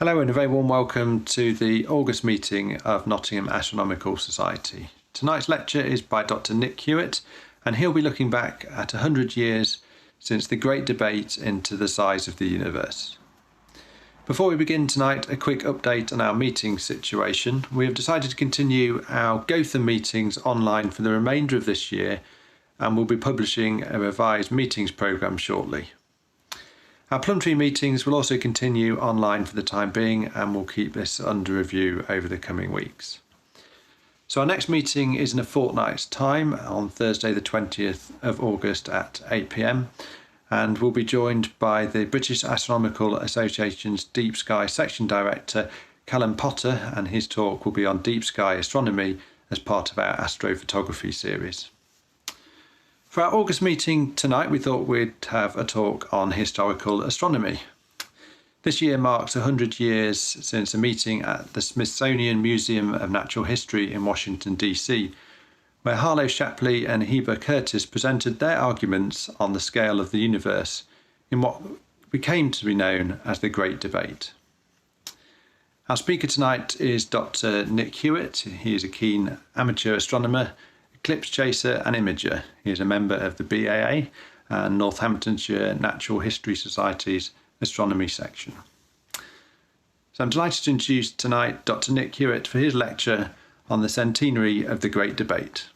Hello and a very warm welcome to the August meeting of Nottingham Astronomical Society. Tonight's lecture is by Dr. Nick Hewitt, and he'll be looking back at 100 years since the Great Debate into the size of the universe. Before we begin tonight, a quick update on our meeting situation. We have decided to continue our Gotham meetings online for the remainder of this year, and we'll be publishing a revised meetings programme shortly. Our Plumtree meetings will also continue online for the time being, and we'll keep this under review over the coming weeks. So our next meeting is in a fortnight's time on Thursday the 20th of August at 8 p.m, and we'll be joined by the British Astronomical Association's Deep Sky Section Director Callum Potter, and his talk will be on deep sky astronomy as part of our astrophotography series. For our August meeting tonight, we thought we'd have a talk on historical astronomy. This year marks 100 years since a meeting at the Smithsonian Museum of Natural History in Washington, D.C., where Harlow Shapley and Heber Curtis presented their arguments on the scale of the universe in what became to be known as the Great Debate. Our speaker tonight is Dr. Nick Hewitt. He is a keen amateur astronomer, eclipse chaser and imager. He is a member of the BAA and Northamptonshire Natural History Society's Astronomy section. So I'm delighted to introduce tonight Dr. Nick Hewitt for his lecture on the centenary of the Great Debate.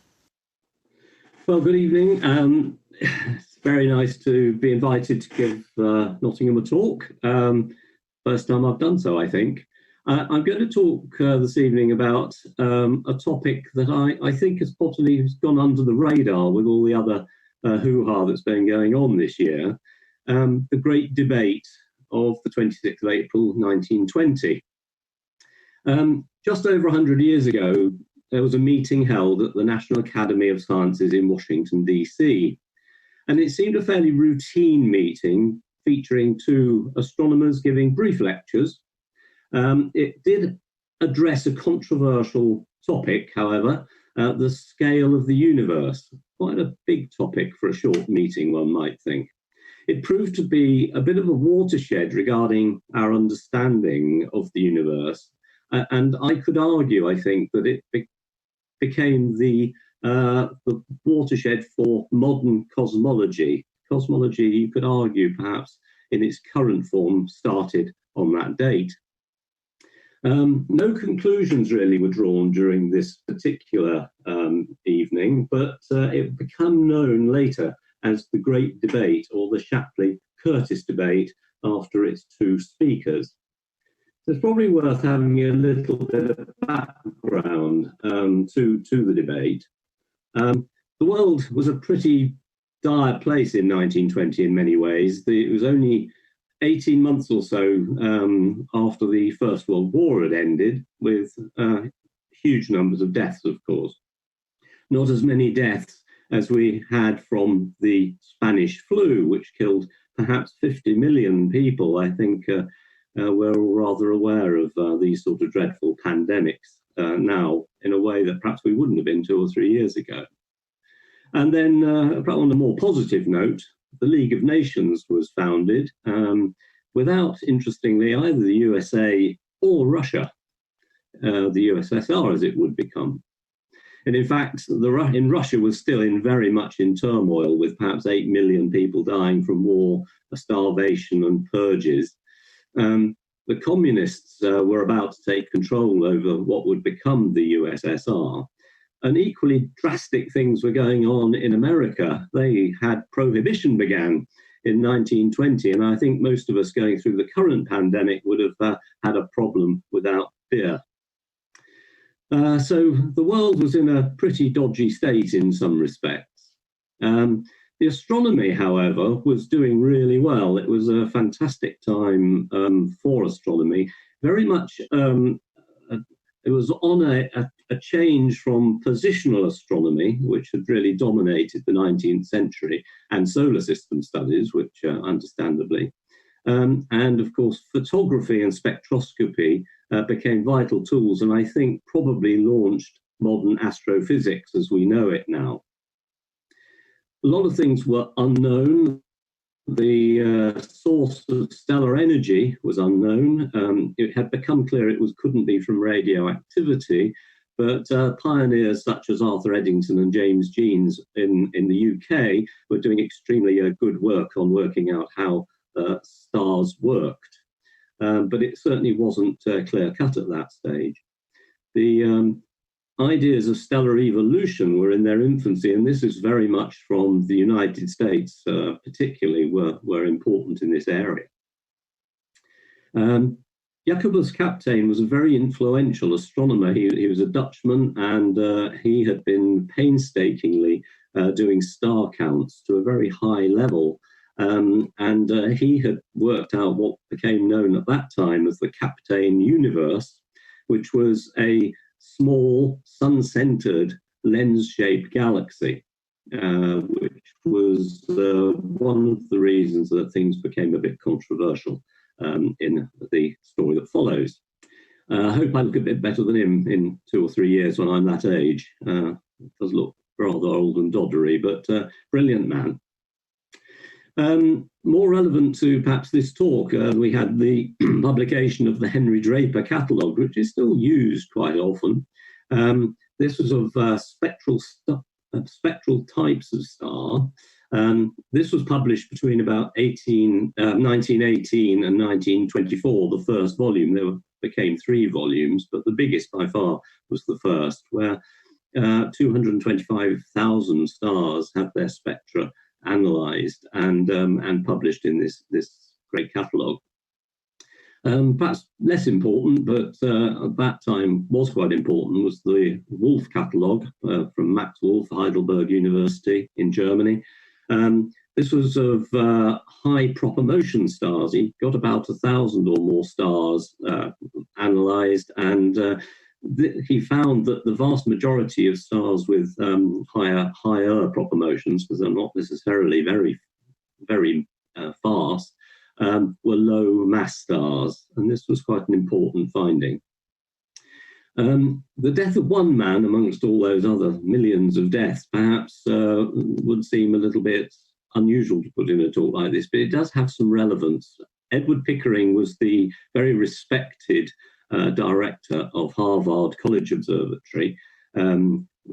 Well, good evening. It's very nice to be invited to give Nottingham a talk. First time I've done so, I think. I'm going to talk this evening about a topic that I think has possibly gone under the radar with all the other hoo-ha that's been going on this year, the Great Debate of the 26th of April 1920. Just over 100 years ago, there was a meeting held at the National Academy of Sciences in Washington, D.C. And it seemed a fairly routine meeting featuring two astronomers giving brief lectures. It did address a controversial topic, however, the scale of the universe. Quite a big topic for a short meeting, one might think. It proved to be a bit of a watershed regarding our understanding of the universe. And I could argue, I think, that it became the watershed for modern cosmology. Cosmology, you could argue, perhaps, in its current form, started on that date. No conclusions really were drawn during this particular evening, but it became known later as the Great Debate, or the Shapley-Curtis debate, after its two speakers. So it's probably worth having a little bit of background to the debate. The world was a pretty dire place in 1920 in many ways. It was only 18 months or so after the First World War had ended, with huge numbers of deaths, of course. Not as many deaths as we had from the Spanish flu, which killed perhaps 50 million people. I think we're all rather aware of these sort of dreadful pandemics now in a way that perhaps we wouldn't have been 2 or 3 years ago. And then, on a more positive note, the League of Nations was founded without, interestingly, either the USA or Russia, the USSR as it would become. And in fact, in Russia was still very much in turmoil, with perhaps 8 million people dying from war, starvation and purges. The communists were about to take control over what would become the USSR. And equally drastic things were going on in America. They had prohibition began in 1920, and I think most of us going through the current pandemic would have had a problem without beer. So the world was in a pretty dodgy state in some respects. The astronomy, however, was doing really well. It was a fantastic time for astronomy. Very much, it was on a change from positional astronomy, which had really dominated the 19th century, and solar system studies, which understandably. And of course, photography and spectroscopy became vital tools, and I think probably launched modern astrophysics as we know it now. A lot of things were unknown. the source of stellar energy was unknown. It had become clear it couldn't be from radioactivity, but pioneers such as Arthur Eddington and James Jeans in the UK were doing extremely good work on working out how stars worked. But it certainly wasn't clear-cut at that stage. The ideas of stellar evolution were in their infancy, and this is very much from the United States, particularly were important in this area. Jacobus Kapteyn was a very influential astronomer. He was a Dutchman, and he had been painstakingly doing star counts to a very high level. And he had worked out what became known at that time as the Kapteyn universe, which was a small, sun-centered, lens-shaped galaxy, which was one of the reasons that things became a bit controversial in the story that follows. I hope I look a bit better than him in 2 or 3 years when I'm that age. It does look rather old and doddery, but brilliant man. More relevant to perhaps this talk, we had the publication of the Henry Draper catalogue, which is still used quite often. This was of spectral types of star. This was published between about 1918 and 1924, the first volume. There became 3 volumes, but the biggest by far was the first, where 225,000 stars had their spectra analysed and published in this great catalogue. Perhaps less important, but at that time was quite important, was the Wolf catalogue from Max Wolf, Heidelberg University in Germany. This was of high proper motion stars. He got about 1,000 or more stars analysed, and he found that the vast majority of stars with higher proper motions, because they're not necessarily very fast, were low mass stars, and this was quite an important finding. The death of one man amongst all those other millions of deaths perhaps would seem a little bit unusual to put in a talk like this, but it does have some relevance. Edward Pickering was the very respected director of Harvard College Observatory.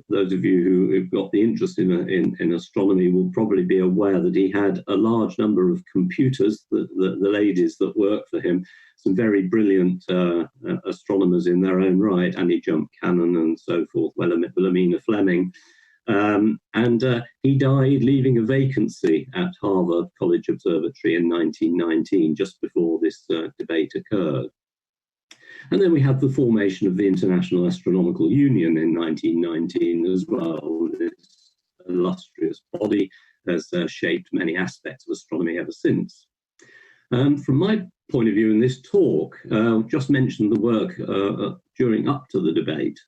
Those of you who've got the interest in astronomy will probably be aware that he had a large number of computers, the ladies that worked for him, some very brilliant astronomers in their own right, Annie Jump Cannon and so forth, Wilhelmina Fleming. And he died leaving a vacancy at Harvard College Observatory in 1919, just before this debate occurred. And then we had the formation of the International Astronomical Union in 1919 as well. This illustrious body has shaped many aspects of astronomy ever since. From my point of view in this talk, just mentioned the work during up to the debate.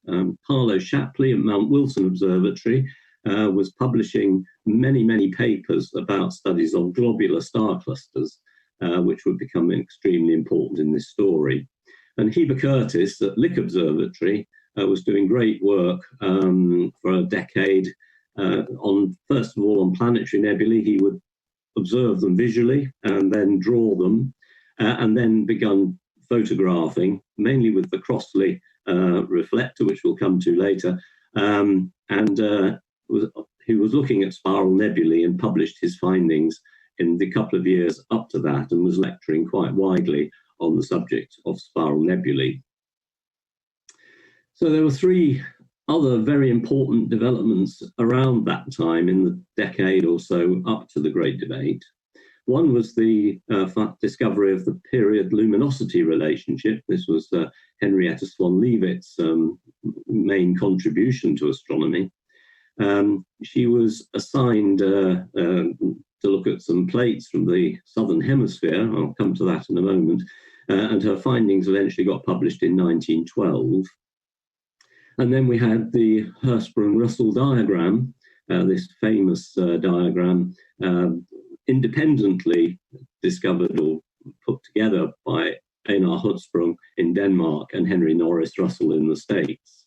Harlow Shapley at Mount Wilson Observatory was publishing many papers about studies on globular star clusters, which would become extremely important in this story. And Heber Curtis at Lick Observatory was doing great work for a decade first of all, on planetary nebulae. He would observe them visually and then draw them, and then begun photographing, mainly with the Crossley reflector, which we'll come to later. He was looking at spiral nebulae and published his findings in the couple of years up to that, and was lecturing quite widely on the subject of spiral nebulae. So there were 3 other very important developments around that time in the decade or so up to the Great Debate. One was the discovery of the period luminosity relationship. This was Henrietta Swan-Leavitt's main contribution to astronomy. She was assigned to look at some plates from the southern hemisphere. I'll come to that in a moment. And her findings eventually got published in 1912. And then we had the Hertzsprung-Russell diagram, this famous diagram, independently discovered or put together by Einar Hertzsprung in Denmark and Henry Norris Russell in the States.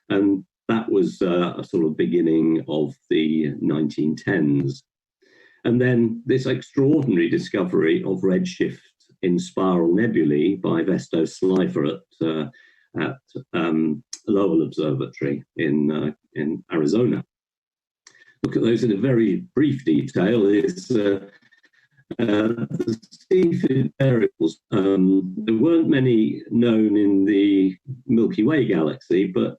And that was a sort of beginning of the 1910s. And then this extraordinary discovery of redshift in spiral nebulae by Vesto Slipher at Lowell Observatory in Arizona. Look at those in a very brief detail. Is the Cepheid variables. There weren't many known in the Milky Way galaxy, but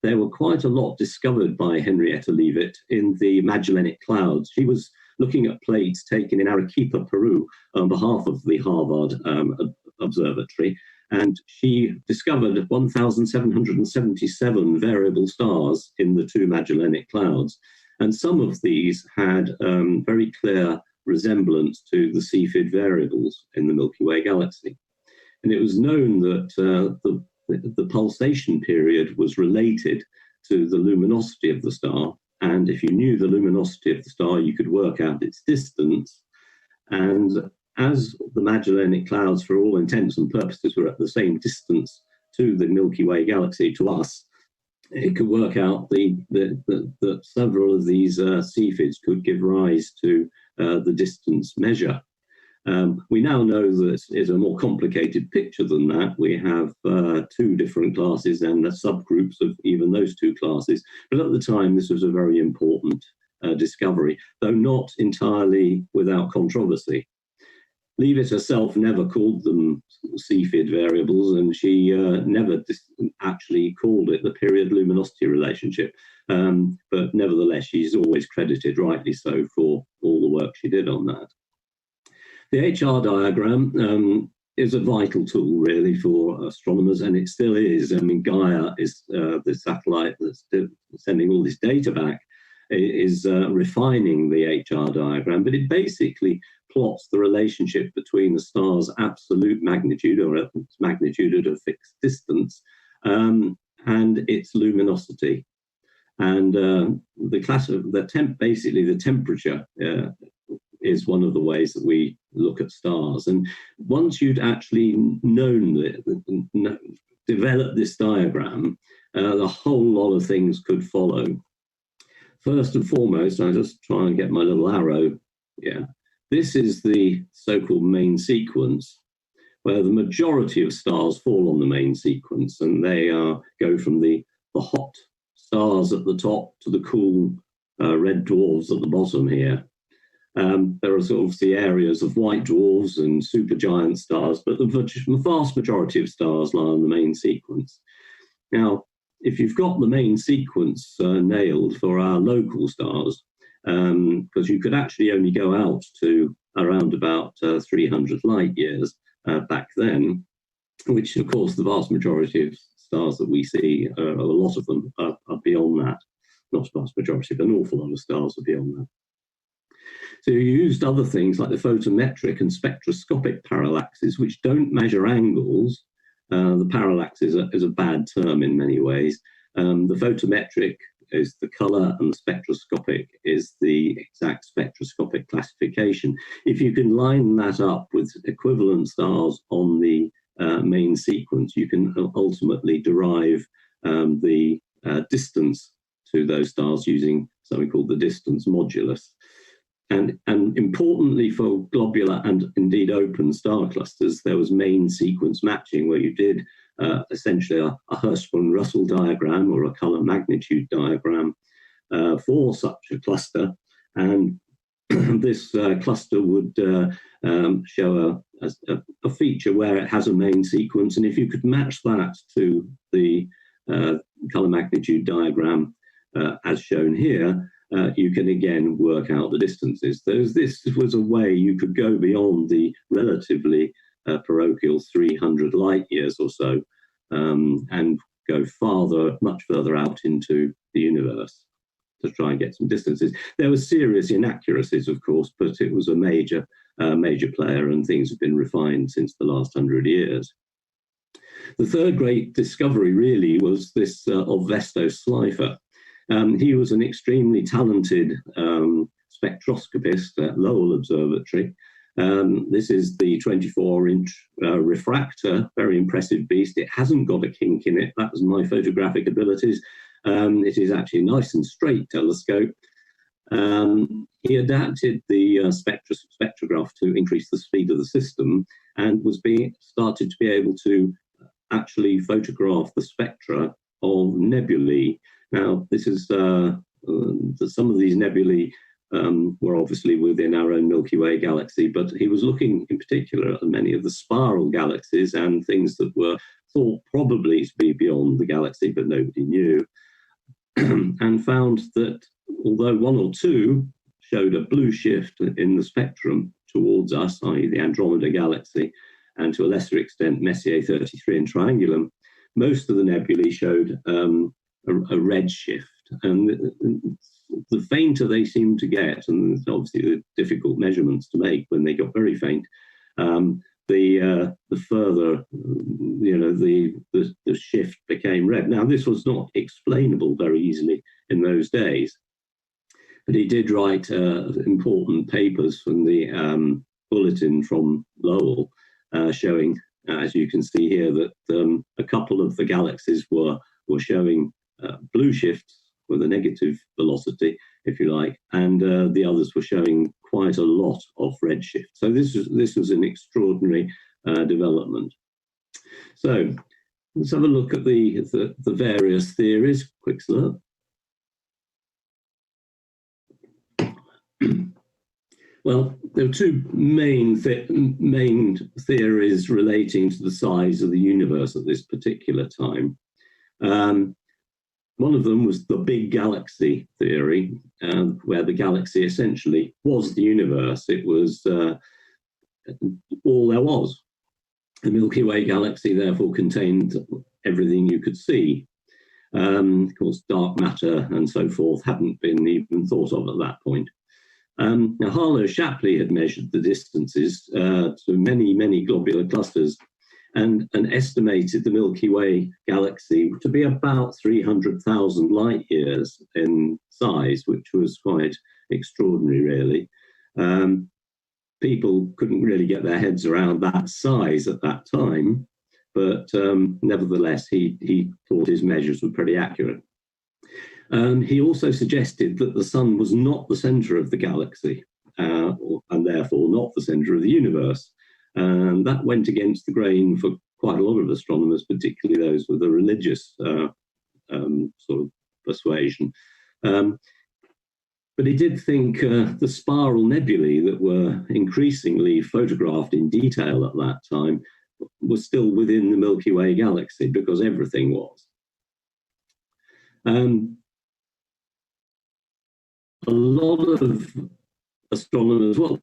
there were quite a lot discovered by Henrietta Leavitt in the Magellanic Clouds. She was looking at plates taken in Arequipa, Peru, on behalf of the Harvard Observatory, and she discovered 1,777 variable stars in the two Magellanic Clouds. And some of these had very clear resemblance to the Cepheid variables in the Milky Way galaxy. And it was known that the pulsation period was related to the luminosity of the star. And if you knew the luminosity of the star, you could work out its distance. And as the Magellanic Clouds, for all intents and purposes, were at the same distance to the Milky Way galaxy, to us, it could work out that several of these Cepheids could give rise to the distance measure. We now know that it's a more complicated picture than that. We have two different classes and the subgroups of even those two classes. But at the time, this was a very important discovery, though not entirely without controversy. Leavitt herself never called them Cepheid variables, and she never actually called it the period luminosity relationship. But nevertheless, she's always credited, rightly so, for all the work she did on that. The HR diagram is a vital tool, really, for astronomers, and it still is. I mean, Gaia is the satellite that's sending all this data back, is refining the HR diagram, but it basically plots the relationship between the star's absolute magnitude, or its magnitude at a fixed distance, and its luminosity. And basically the temperature is one of the ways that we look at stars. And once you'd actually developed this diagram, a whole lot of things could follow. First and foremost, I just try and get my little arrow. Yeah, this is the so-called main sequence, where the majority of stars fall on the main sequence, and they go from the hot stars at the top to the cool red dwarfs at the bottom here. There are sort of the areas of white dwarfs and supergiant stars, but the vast majority of stars lie on the main sequence. Now, if you've got the main sequence nailed for our local stars, because you could actually only go out to around about 300 light years back then, which of course the vast majority of stars that we see, a lot of them are beyond that. Not a vast majority, but an awful lot of stars are beyond that. So you used other things like the photometric and spectroscopic parallaxes, which don't measure angles. The parallax is a bad term in many ways. The photometric is the color, and the spectroscopic is the exact spectroscopic classification. If you can line that up with equivalent stars on the main sequence, you can ultimately derive the distance to those stars using something called the distance modulus. And importantly for globular and indeed open star clusters, there was main sequence matching, where you did essentially a Hurst-Russell diagram or a color magnitude diagram for such a cluster. And this cluster would show a feature where it has a main sequence. And if you could match that to the color magnitude diagram as shown here, you can again work out the distances. This was a way you could go beyond the relatively parochial 300 light years or so, and go much further out into the universe to try and get some distances. There were serious inaccuracies, of course, but it was a major player, and things have been refined since the last 100 years. The third great discovery really was this of Vesto Slipher. He was an extremely talented spectroscopist at Lowell Observatory. This is the 24-inch refractor, very impressive beast. It hasn't got a kink in it. That was my photographic abilities. It is actually a nice and straight telescope. He adapted the spectrograph to increase the speed of the system, and started to be able to actually photograph the spectra of nebulae. Now, this is some of these nebulae were obviously within our own Milky Way galaxy, but he was looking in particular at many of the spiral galaxies and things that were thought probably to be beyond the galaxy, but nobody knew, and found that although one or two showed a blue shift in the spectrum towards us, i.e. the Andromeda galaxy, and to a lesser extent Messier 33 and Triangulum, most of the nebulae showed a red shift. And the fainter they seemed to get, and it's obviously the difficult measurements to make when they got very faint, the further, the shift became red. Now, this was not explainable very easily in those days, but he did write important papers from the bulletin from Lowell, showing, as you can see here, that a couple of the galaxies were showing blue shifts with a negative velocity, if you like, and the others were showing quite a lot of redshift. So this was an extraordinary development. So let's have a look at the various theories. Quick slurp. Well, there are two main theories relating to the size of the universe at this particular time. One of them was the big galaxy theory, where the galaxy essentially was the universe. It was all there was. The Milky Way galaxy therefore contained everything you could see. Of course, dark matter and so forth hadn't been even thought of at that point. Now, Harlow Shapley had measured the distances to many, many globular clusters, and estimated the Milky Way galaxy to be about 300,000 light years in size, which was quite extraordinary, really. People couldn't really get their heads around that size at that time, but nevertheless, he thought his measures were pretty accurate. He also suggested that the sun was not the center of the galaxy, and therefore not the center of the universe. And that went against the grain for quite a lot of astronomers, particularly those with a religious sort of persuasion. But he did think the spiral nebulae that were increasingly photographed in detail at that time were still within the Milky Way galaxy, because everything was. A lot of astronomers, well,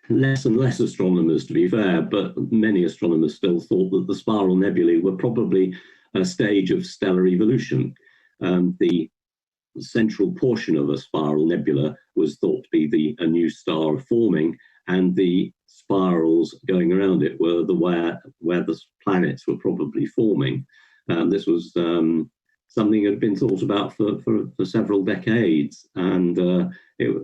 less and less astronomers to be fair, but many astronomers still thought that the spiral nebulae were probably a stage of stellar evolution. The central portion of a spiral nebula was thought to be a new star forming, and the spirals going around it were where the planets were probably forming. This was something that had been thought about for several decades, and it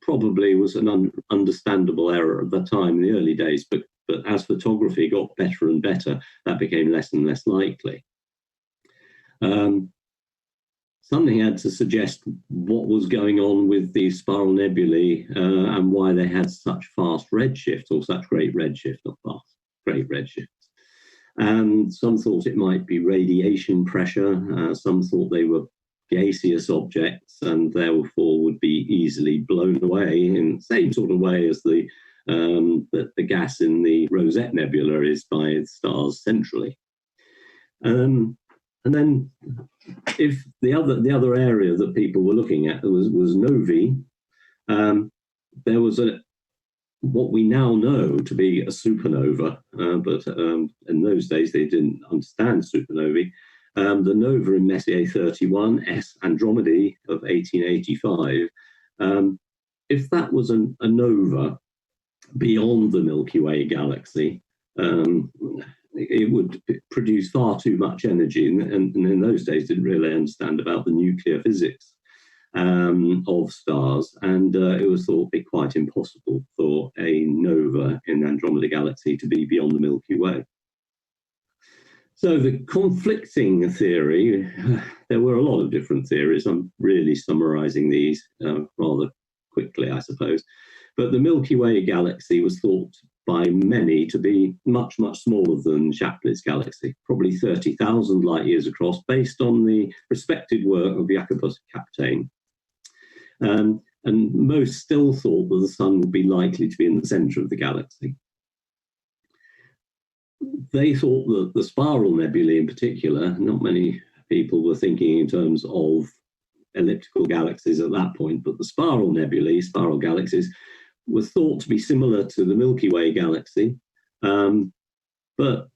probably was an understandable error at the time in the early days, but as photography got better and better, that became less and less likely. Something had to suggest what was going on with these spiral nebulae and why they had such fast redshift, or such great redshift, not fast, great redshift. And some thought it might be radiation pressure. Some thought they were gaseous objects and therefore would be easily blown away in the same sort of way as the gas in the Rosette Nebula is by stars centrally. And then, if the other area that people were looking at was novae, there was what we now know to be a supernova, but in those days they didn't understand supernovae. The nova in Messier 31, S Andromedae of 1885, if that was a nova beyond the Milky Way galaxy, it would produce far too much energy, and in those days didn't really understand about the nuclear physics of stars, and it was thought to be quite impossible for a nova in the Andromeda galaxy to be beyond the Milky Way. So the conflicting theory, there were a lot of different theories. I'm really summarizing these rather quickly, I suppose. But the Milky Way galaxy was thought by many to be much, much smaller than Shapley's galaxy, probably 30,000 light years across, based on the respected work of Jacobus Kapteyn. And most still thought that the sun would be likely to be in the centre of the galaxy. They thought that the spiral nebulae in particular, not many people were thinking in terms of elliptical galaxies at that point, but the spiral nebulae, spiral galaxies, were thought to be similar to the Milky Way galaxy, but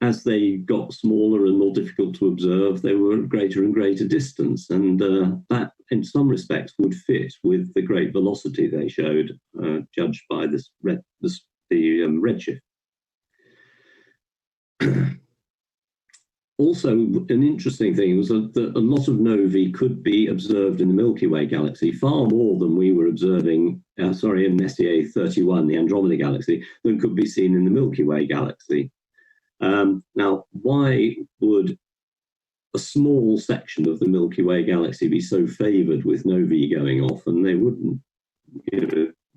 as they got smaller and more difficult to observe, they were at greater and greater distance, and that in some respects would fit with the great velocity they showed, judged by the redshift. Also, an interesting thing was that a lot of novae could be observed in the Milky Way galaxy, far more than we were observing, in Messier 31, the Andromeda galaxy, than could be seen in the Milky Way galaxy. Now, why would a small section of the Milky Way galaxy be so favoured with novae going off, and they wouldn't?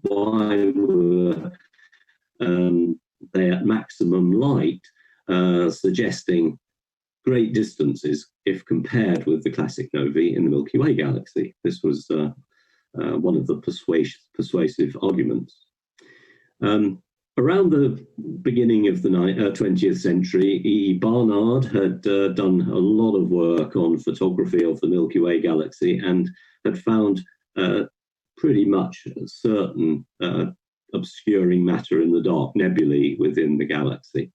Why were they at maximum light, suggesting great distances if compared with the classic novae in the Milky Way galaxy? This was one of the persuasive arguments. Around the beginning of the 20th century, E. Barnard had done a lot of work on photography of the Milky Way galaxy and had found pretty much certain obscuring matter in the dark nebulae within the galaxy.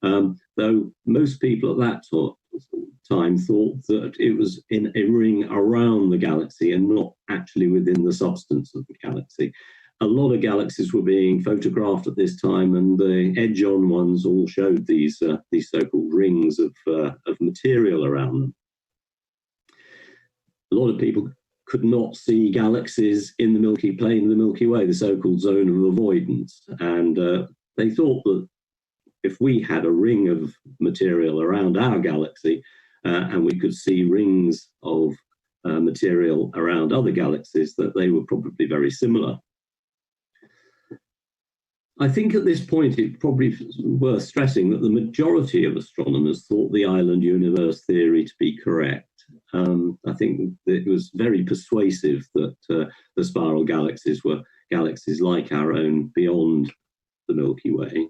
Though most people at that time thought that it was in a ring around the galaxy and not actually within the substance of the galaxy. A lot of galaxies were being photographed at this time, and the edge-on ones all showed these so-called rings of material around them. A lot of people could not see galaxies in the Milky Plane, the Milky Way, the so-called zone of avoidance, and they thought that if we had a ring of material around our galaxy and we could see rings of material around other galaxies, that they were probably very similar. I think at this point it's probably worth stressing that the majority of astronomers thought the island universe theory to be correct. I think it was very persuasive that the spiral galaxies were galaxies like our own beyond the Milky Way.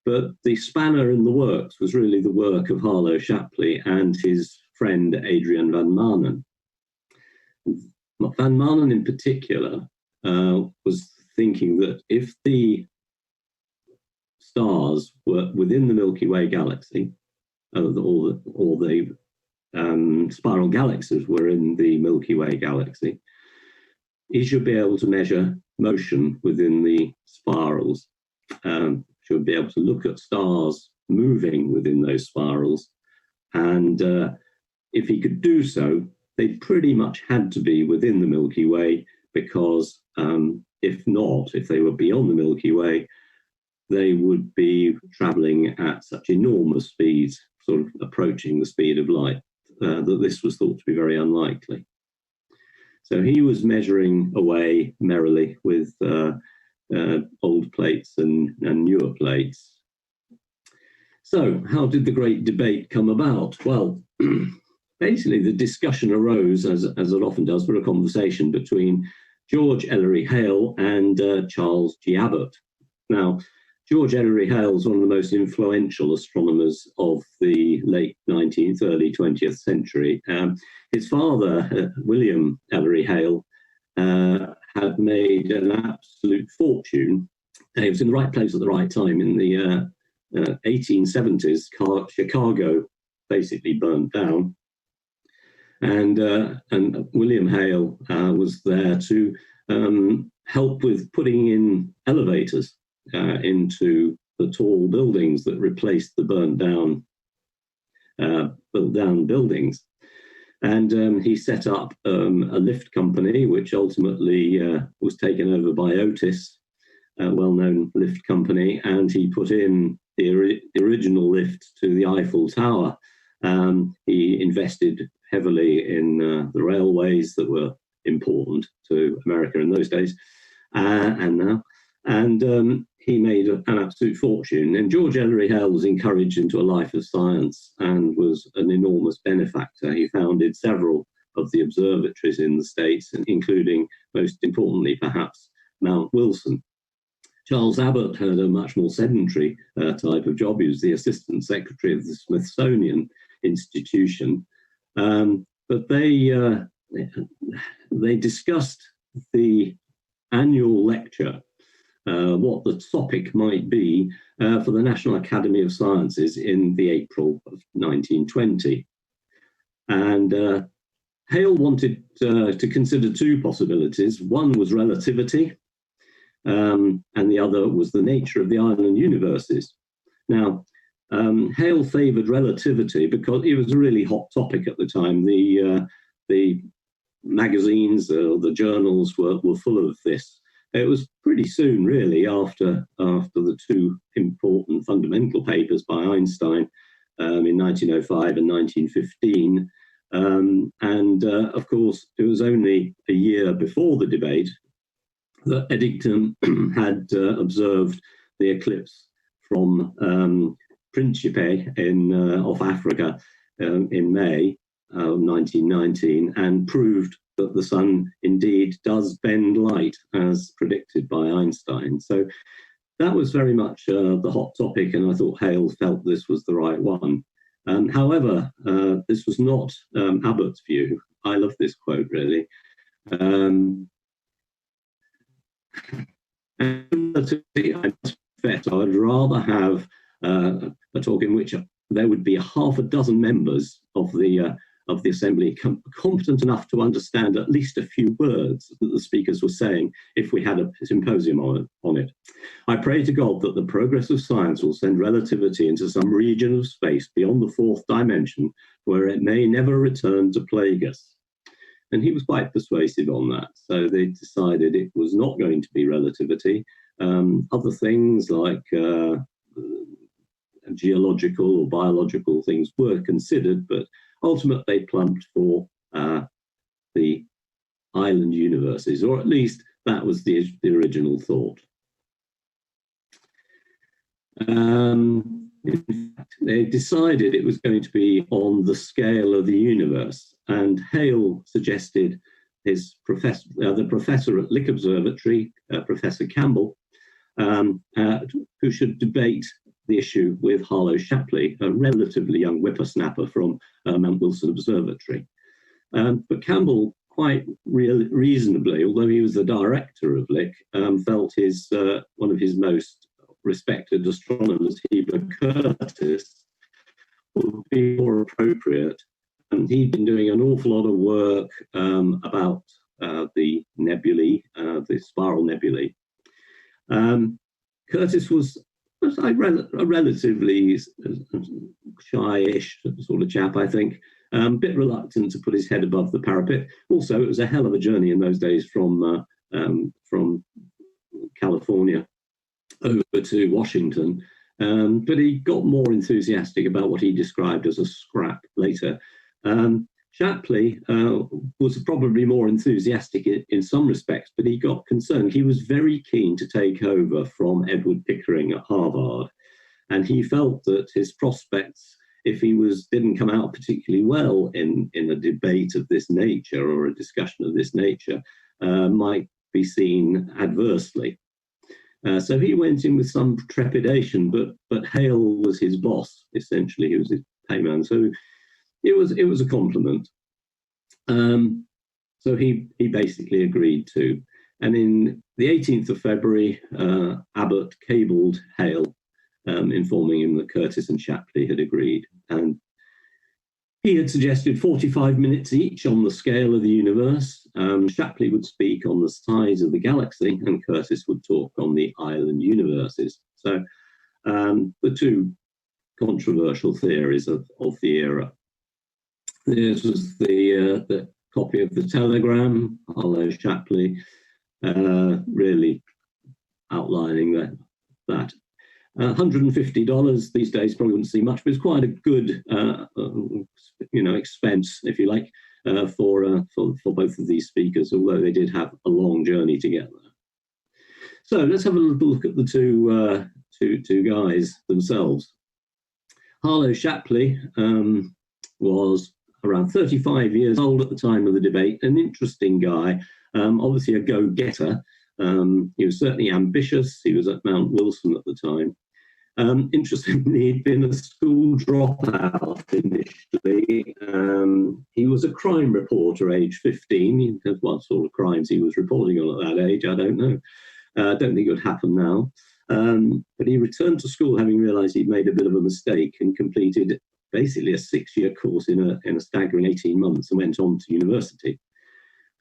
But the spanner in the works was really the work of Harlow Shapley and his friend Adrian van Manen. Van Manen in particular was thinking that if the stars were within the Milky Way galaxy, or the spiral galaxies were in the Milky Way galaxy, he should be able to measure motion within the spirals. Should be able to look at stars moving within those spirals, and if he could do so, they pretty much had to be within the Milky Way, because if they were beyond the Milky Way, they would be travelling at such enormous speeds, sort of approaching the speed of light, that this was thought to be very unlikely. So he was measuring away merrily with old plates and newer plates. So how did the Great Debate come about? Well, basically the discussion arose, as it often does, for a conversation between George Ellery Hale and Charles G. Abbott. Now, George Ellery Hale is one of the most influential astronomers of the late 19th, early 20th century. His father, William Ellery Hale, had made an absolute fortune. He was in the right place at the right time. In the 1870s, Chicago basically burnt down, and William Hale was there to help with putting in elevators into the tall buildings that replaced the built down buildings. And he set up a lift company, which ultimately was taken over by Otis, a well-known lift company, and he put in the original lift to the Eiffel Tower. He invested heavily in the railways that were important to America in those days and now. And he made an absolute fortune. And George Ellery Hale was encouraged into a life of science and was an enormous benefactor. He founded several of the observatories in the States, including, most importantly, perhaps, Mount Wilson. Charles Abbott had a much more sedentary type of job. He was the assistant secretary of the Smithsonian Institution. But they discussed the annual lecture, what the topic might be for the National Academy of Sciences in the April of 1920. And Hale wanted to consider two possibilities. One was relativity, and the other was the nature of the island universes. Now, Hale favoured relativity because it was a really hot topic at the time. The magazines, the journals were full of this. It was pretty soon, really, after the two important fundamental papers by Einstein in 1905 and 1915. Of course, it was only a year before the debate that Eddington had observed the eclipse from Principe off Africa in May of 1919 and proved that the sun indeed does bend light as predicted by Einstein. So that was very much the hot topic, and I thought Hale felt this was the right one. However, this was not Abbott's view. I love this quote, really. I must confess, I would rather have a talk in which there would be half a dozen members of the assembly competent enough to understand at least a few words that the speakers were saying if we had a symposium on it. I pray to God that the progress of science will send relativity into some region of space beyond the fourth dimension where it may never return to plague us. And he was quite persuasive on that. So they decided it was not going to be relativity. Other things like geological or biological things were considered, but ultimately they plumped for the island universes, or at least that was the original thought. In fact, they decided it was going to be on the scale of the universe, and Hale suggested his professor, the professor at Lick Observatory, Professor Campbell, who should debate the issue with Harlow Shapley, a relatively young whippersnapper from Mount Wilson Observatory. But Campbell, quite reasonably, although he was the director of Lick, felt one of his most respected astronomers, Heber Curtis, would be more appropriate. And he'd been doing an awful lot of work about the nebulae, the spiral nebulae. Curtis was a relatively shy-ish sort of chap, I think, a bit reluctant to put his head above the parapet. Also, it was a hell of a journey in those days from California over to Washington. But he got more enthusiastic about what he described as a scrap later. Shapley was probably more enthusiastic in some respects, but he got concerned. He was very keen to take over from Edward Pickering at Harvard, and he felt that his prospects, if he didn't come out particularly well in a debate of this nature or a discussion of this nature, might be seen adversely. So he went in with some trepidation, but Hale was his boss, essentially. He was his payman. So it was a compliment. So he basically agreed to. And in the 18th of February, Abbott cabled Hale, informing him that Curtis and Shapley had agreed. And he had suggested 45 minutes each on the scale of the universe. Shapley would speak on the size of the galaxy, and Curtis would talk on the island universes. So the two controversial theories of the era. This was the copy of the telegram, Harlow Shapley, really outlining that. $150 these days probably wouldn't seem much, but it's quite a good, expense, if you like. for both of these speakers, although they did have a long journey to get there. So let's have a little look at the two guys themselves. Harlow Shapley was around 35 years old at the time of the debate, an interesting guy, obviously a go-getter. He was certainly ambitious. He was at Mount Wilson at the time. Interestingly, he'd been a school dropout initially. He was a crime reporter, age 15. What sort of crimes he was reporting on at that age, I don't know. I don't think it would happen now. But he returned to school having realised he'd made a bit of a mistake and completed basically a 6-year course in a staggering 18 months and went on to university.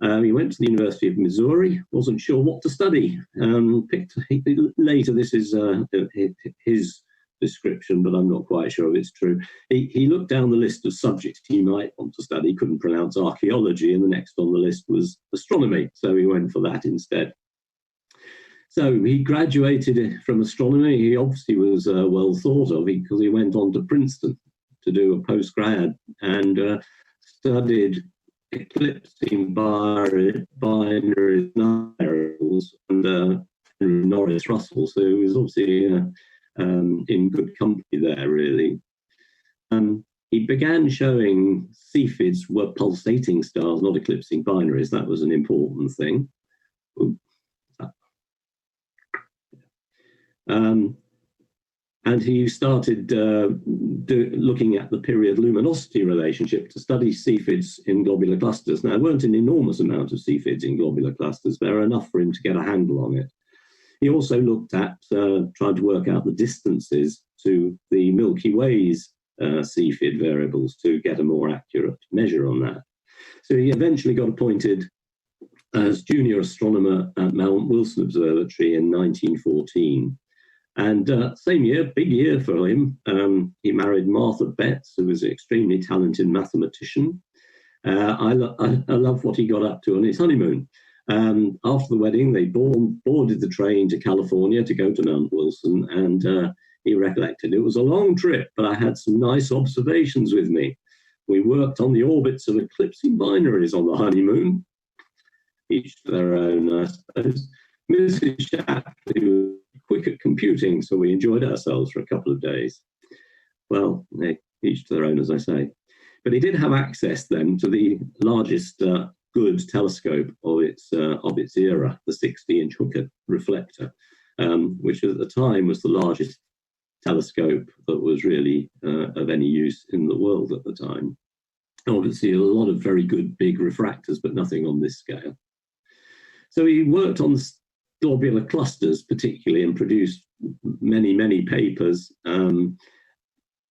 He went to the University of Missouri, wasn't sure what to study. Later, this is his description, but I'm not quite sure if it's true. He looked down the list of subjects he might want to study, couldn't pronounce archaeology, and the next on the list was astronomy, so he went for that instead. So he graduated from astronomy. He obviously was well thought of because he went on to Princeton to do a postgrad and studied eclipsing binary variables and Norris Russell, so he was obviously in good company there, really. He began showing Cepheids were pulsating stars, not eclipsing binaries. That was an important thing. And he started looking at the period luminosity relationship to study Cepheids in globular clusters. Now, there weren't an enormous amount of Cepheids in globular clusters. There were enough for him to get a handle on it. He also looked at trying to work out the distances to the Milky Way's Cepheid variables to get a more accurate measure on that. So he eventually got appointed as junior astronomer at Mount Wilson Observatory in 1914. And same year, big year for him, he married Martha Betts, who was an extremely talented mathematician. I love what he got up to on his honeymoon. After the wedding, they boarded the train to California to go to Mount Wilson, and he recollected, it was a long trip, but I had some nice observations with me. We worked on the orbits of eclipsing binaries on the honeymoon. Each to their own, I suppose. Mrs. Shapley was quick at computing, so we enjoyed ourselves for a couple of days. Well, each to their own, as I say. But he did have access then to the largest good telescope of its era, the 60-inch Hooker reflector, which at the time was the largest telescope that was really of any use in the world at the time. Obviously, a lot of very good big refractors, but nothing on this scale. So he worked on globular clusters particularly and produced many, many papers.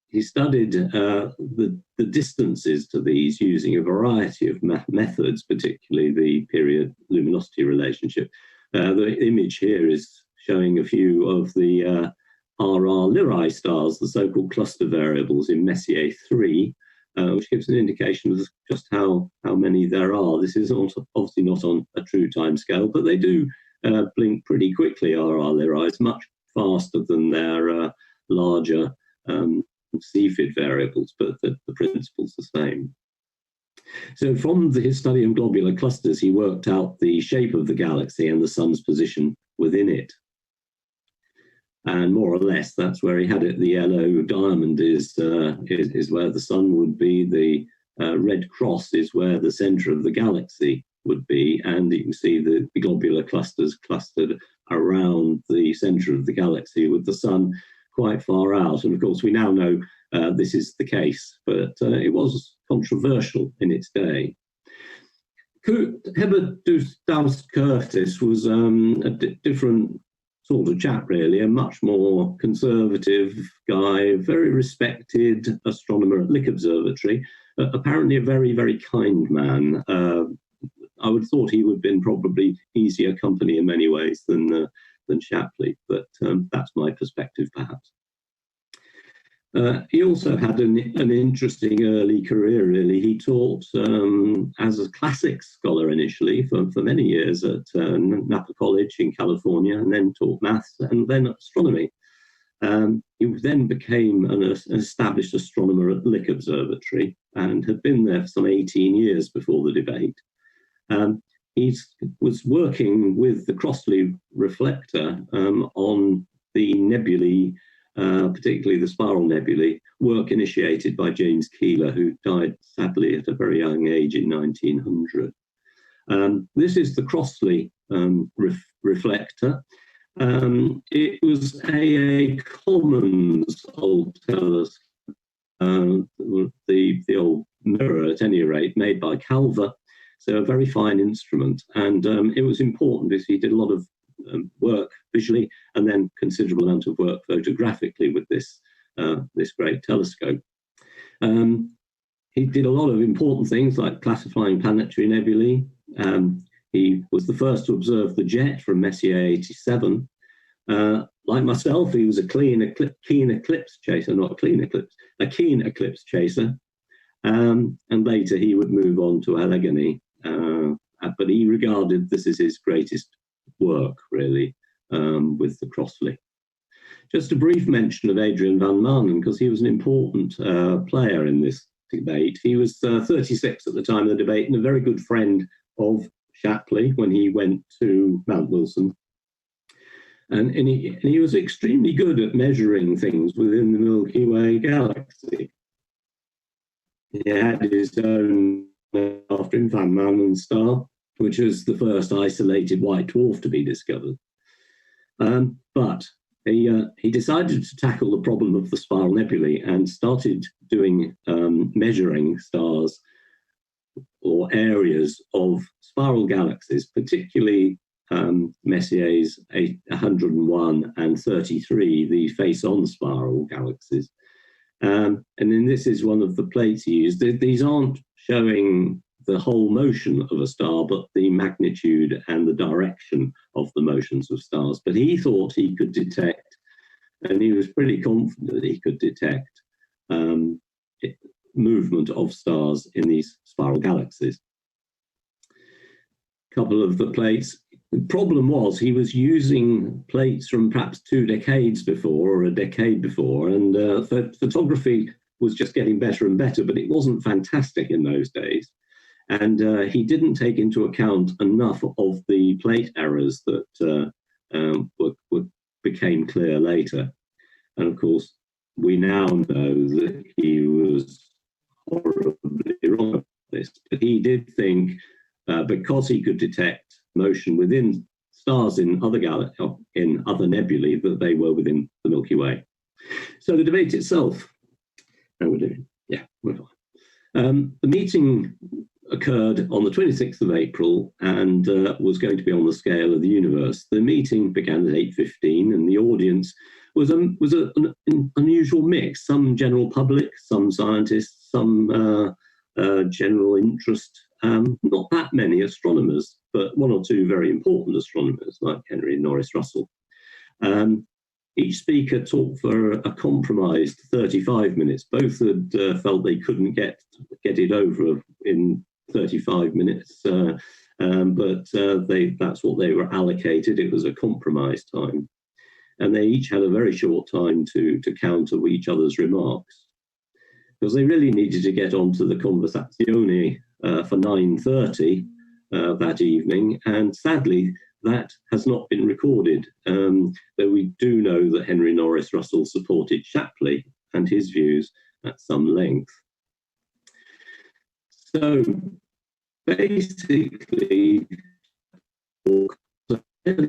He studied the distances to these using a variety of methods, particularly the period luminosity relationship. The image here is showing a few of the RR Lyrae stars, the so-called cluster variables in Messier 3, which gives an indication of just how many there are. This is obviously not on a true time scale, but they do blink pretty quickly, RR Lyrae. It's much faster than their larger Cepheid variables, but the principle's the same. So from his study of globular clusters, he worked out the shape of the galaxy and the sun's position within it. And more or less, that's where he had it. The yellow diamond is where the sun would be. The red cross is where the center of the galaxy would be. And you can see the globular clusters clustered around the center of the galaxy with the sun quite far out. And of course, we now know this is the case, but it was controversial in its day. Herbert Doust Curtis was a different sort of chap, really, a much more conservative guy, very respected astronomer at Lick Observatory, apparently a very, very kind man. I would have thought he would have been probably easier company in many ways than Shapley, but that's my perspective, perhaps. He also had an interesting early career, really. He taught as a classics scholar initially for many years at Napa College in California, and then taught maths and then astronomy. He then became an established astronomer at Lick Observatory and had been there for some 18 years before the debate. He was working with the Crossley reflector on the nebulae, particularly the spiral nebulae, work initiated by James Keeler, who died sadly at a very young age in 1900. This is the Crossley reflector. It was a Commons old telescope, the old mirror at any rate, made by Calver, so a very fine instrument. And it was important because he did a lot of work visually and then considerable amount of work photographically with this great telescope. He did a lot of important things like classifying planetary nebulae. He was the first to observe the jet from Messier 87. Like myself, he was a keen eclipse chaser. And later he would move on to Allegheny. But he regarded this as his greatest work, really, with the Crossley. Just a brief mention of Adrian van Maanen, because he was an important player in this debate. He was 36 at the time of the debate and a very good friend of Shapley when he went to Mount Wilson. And he was extremely good at measuring things within the Milky Way galaxy. He had his own, after him, Van Maanen star, which was the first isolated white dwarf to be discovered. But he decided to tackle the problem of the spiral nebulae and started doing measuring stars or areas of spiral galaxies, particularly Messier's 101 and 33, the face-on spiral galaxies. And then this is one of the plates he used. These aren't showing the whole motion of a star, but the magnitude and the direction of the motions of stars. But he thought he could detect, and he was pretty confident that he could detect movement of stars in these spiral galaxies. A couple of the plates. The problem was he was using plates from perhaps 2 decades before or a decade before, and photography was just getting better and better, but it wasn't fantastic in those days. And he didn't take into account enough of the plate errors that became clear later. And of course, we now know that he was horribly wrong about this, but he did think because he could detect motion within stars in other nebulae, that they were within the Milky Way. So the debate itself, how we're doing? Yeah, we're fine. The meeting occurred on the 26th of April and was going to be on the scale of the universe. The meeting began at 8:15, and the audience was an unusual mix. Some general public, some scientists, some general interest. Not that many astronomers, but 1 or 2 very important astronomers like Henry Norris Russell. Each speaker talked for a compromised 35 minutes. Both had felt they couldn't get it over in 35 minutes, but that's what they were allocated. It was a compromise time. And they each had a very short time to counter each other's remarks, because they really needed to get onto the conversazione for 9:30 that evening, and sadly that has not been recorded, though we do know that Henry Norris Russell supported Shapley and his views at some length. So basically,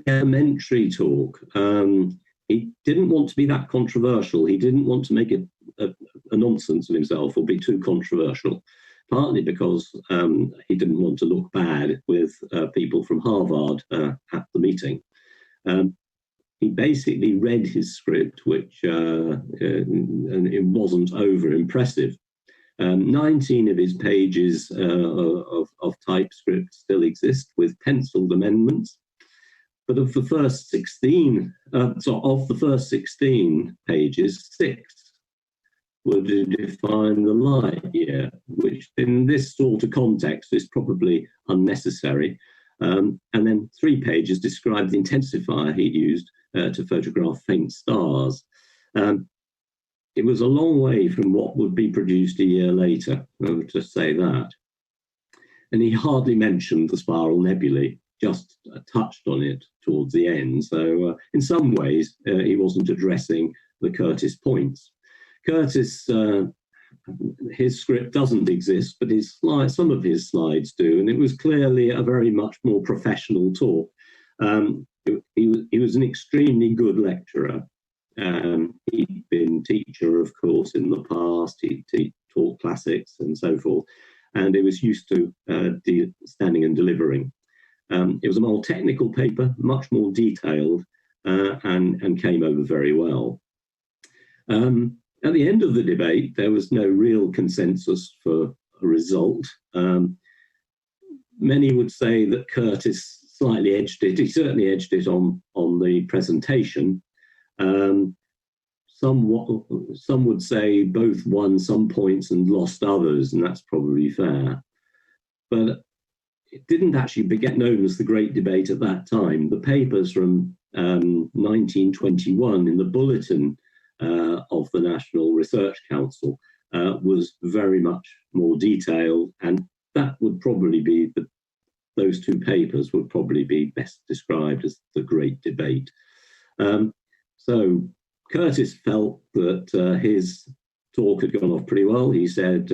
elementary talk. He didn't want to be that controversial. He didn't want to make a nonsense of himself or be too controversial, partly because he didn't want to look bad with people from Harvard at the meeting. He basically read his script, which and it wasn't over impressive. 19 of his pages of typescript still exist with penciled amendments. But of the first 16 pages, 6 were to define the light year, which in this sort of context is probably unnecessary. And then 3 pages describe the intensifier he'd used to photograph faint stars. It was a long way from what would be produced a year later, I would just say that. And he hardly mentioned the spiral nebulae, just touched on it towards the end. So in some ways, he wasn't addressing the Curtis points. Curtis, his script doesn't exist, but his some of his slides do, and it was clearly a very much more professional talk. He was an extremely good lecturer. He'd been teacher, of course, in the past. He taught classics and so forth, and he was used to standing and delivering. It was a more technical paper, much more detailed, and came over very well. At the end of the debate, there was no real consensus for a result. Many would say that Curtis slightly edged it. He certainly edged it on the presentation. Some would say both won some points and lost others, and that's probably fair. But it didn't actually get known as the Great Debate at that time. The papers from 1921 in the bulletin of the National Research Council was very much more detailed, and that would probably be those two papers would probably be best described as the Great Debate. So Curtis felt that his talk had gone off pretty well. He said,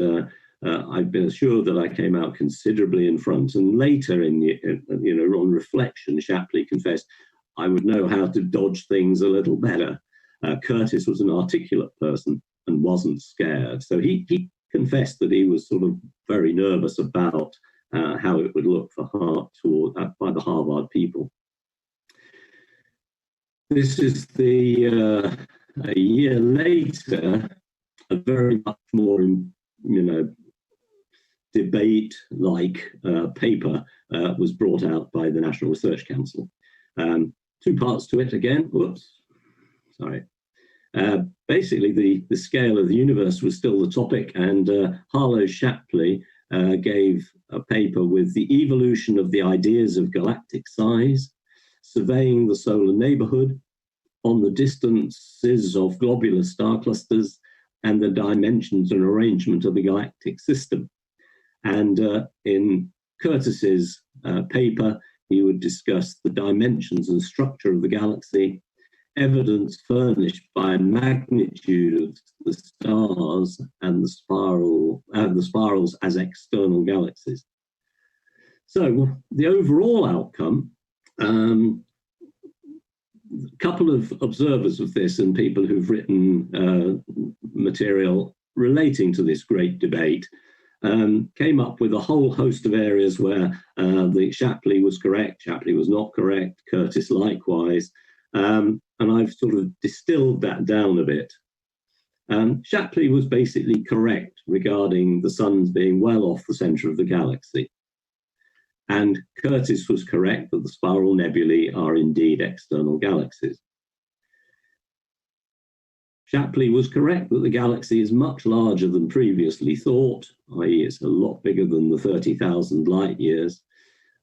I've been assured that I came out considerably in front. And later, on reflection, Shapley confessed, I would know how to dodge things a little better. Curtis was an articulate person and wasn't scared. So he confessed that he was sort of very nervous about how it would look by the Harvard people. This is a year later, a very much more, debate-like paper was brought out by the National Research Council. Two parts to it again. Basically, the scale of the universe was still the topic, and Harlow Shapley gave a paper with the evolution of the ideas of galactic size, surveying the solar neighborhood, on the distances of globular star clusters, and the dimensions and arrangement of the galactic system. And in Curtis's paper, he would discuss the dimensions and structure of the galaxy, evidence furnished by magnitude of the stars and the spirals as external galaxies. So the overall outcome, a couple of observers of this and people who've written material relating to this great debate came up with a whole host of areas where the Shapley was correct, Shapley was not correct, Curtis likewise. And I've sort of distilled that down a bit. Shapley was basically correct regarding the suns being well off the centre of the galaxy. And Curtis was correct that the spiral nebulae are indeed external galaxies. Shapley was correct that the galaxy is much larger than previously thought, i.e. it's a lot bigger than the 30,000 light years.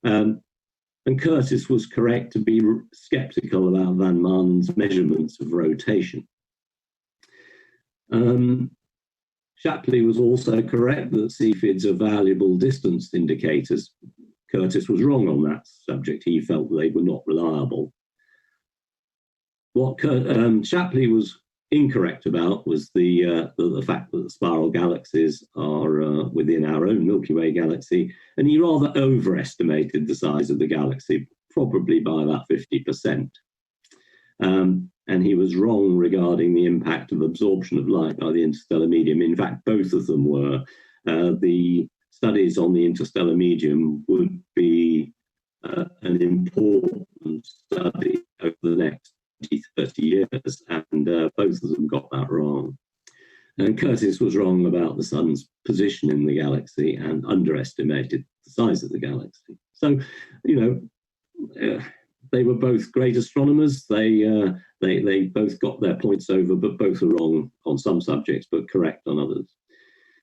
And Curtis was correct to be sceptical about Van Maanen's measurements of rotation. Shapley was also correct that Cepheids are valuable distance indicators. Curtis was wrong on that subject. He felt they were not reliable. What Shapley was incorrect about was the fact that the spiral galaxies are within our own Milky Way galaxy, and he rather overestimated the size of the galaxy, probably by about 50%. And he was wrong regarding the impact of absorption of light by the interstellar medium. In fact, both of them were. The studies on the interstellar medium would be an important study over the next 30 years, and both of them got that wrong. And Curtis was wrong about the sun's position in the galaxy and underestimated the size of the galaxy. So, they were both great astronomers. They both got their points over, but both were wrong on some subjects, but correct on others.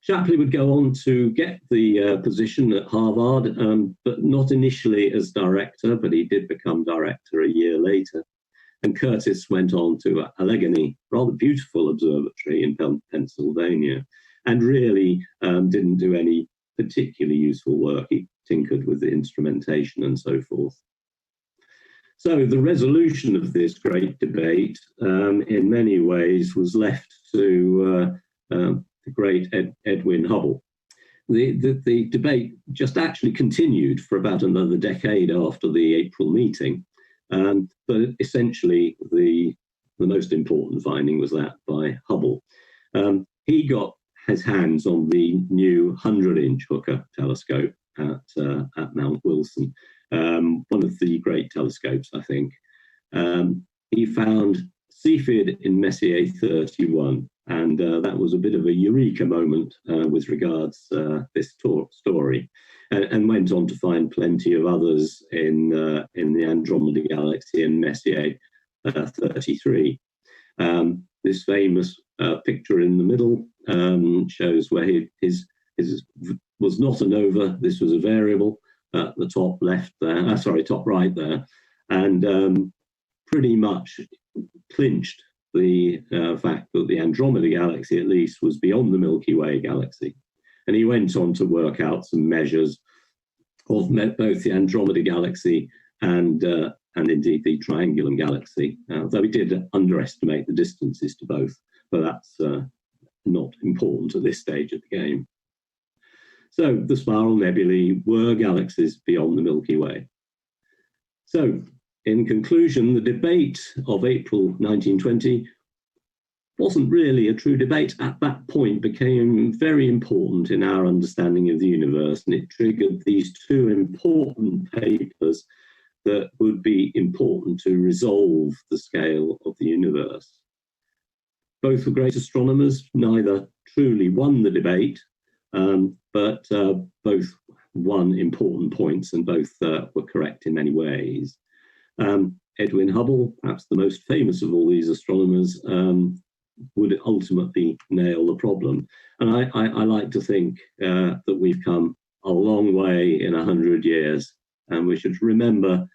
Shapley would go on to get the position at Harvard, but not initially as director, but he did become director a year later. And Curtis went on to Allegheny, rather beautiful observatory in Pennsylvania, and really didn't do any particularly useful work. He tinkered with the instrumentation and so forth. So the resolution of this great debate, in many ways, was left to the great Edwin Hubble. The debate just actually continued for about another decade after the April meeting, but essentially the most important finding was that by Hubble. He got his hands on the new 100-inch Hooker telescope at Mount Wilson, one of the great telescopes, I think. He found Cepheid in Messier 31, and that was a bit of a eureka moment with regards this story, and went on to find plenty of others in the Andromeda Galaxy in Messier 33. This famous picture in the middle shows where his was not a nova. This was a variable at the top left there. Top right there, and pretty much clinched the fact that the Andromeda Galaxy, at least, was beyond the Milky Way galaxy. And he went on to work out some measures of both the Andromeda Galaxy and indeed the Triangulum Galaxy, though he did underestimate the distances to both, but that's not important at this stage of the game. So the spiral nebulae were galaxies beyond the Milky Way. So in conclusion, the debate of April 1920 wasn't really a true debate. At that point, became very important in our understanding of the universe, and it triggered these two important papers that would be important to resolve the scale of the universe. Both were great astronomers, neither truly won the debate, but both won important points, and both were correct in many ways. Edwin Hubble, perhaps the most famous of all these astronomers, would ultimately nail the problem. And I like to think that we've come a long way in 100 years, and we should remember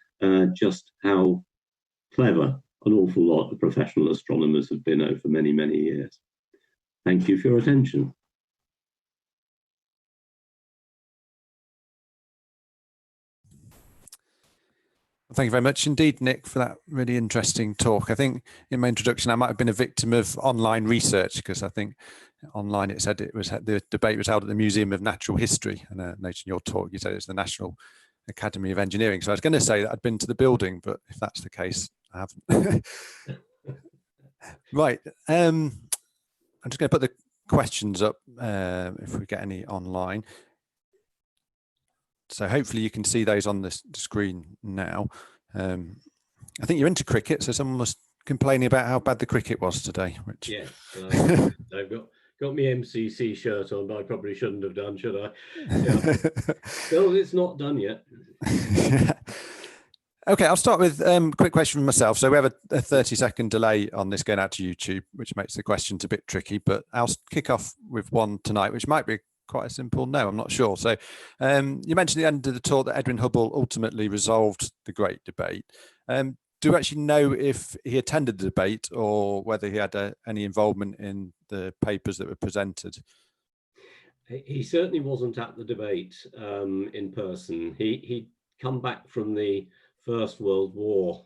just how clever an awful lot of professional astronomers have been over many, many years. Thank you for your attention. Thank you very much indeed, Nick, for that really interesting talk. I think in my introduction, I might have been a victim of online research, because I think online it said the debate was held at the Museum of Natural History, and noting your talk, you said it's the National Academy of Engineering. So I was going to say that I'd been to the building, but if that's the case, I haven't. Right. I'm just going to put the questions up if we get any online. So hopefully you can see those on the screen now. I think you're into cricket, so someone was complaining about how bad the cricket was today. Which... Yeah, I've got my MCC shirt on, but I probably shouldn't have done, should I? Yeah. No, it's not done yet. Okay, I'll start with a quick question from myself. So we have a 30-second delay on this going out to YouTube, which makes the questions a bit tricky, but I'll kick off with one tonight, which might be quite a simple no, I'm not sure. So you mentioned at the end of the talk that Edwin Hubble ultimately resolved the great debate. Do you actually know if he attended the debate or whether he had any involvement in the papers that were presented? He certainly wasn't at the debate in person. He'd come back from the First World War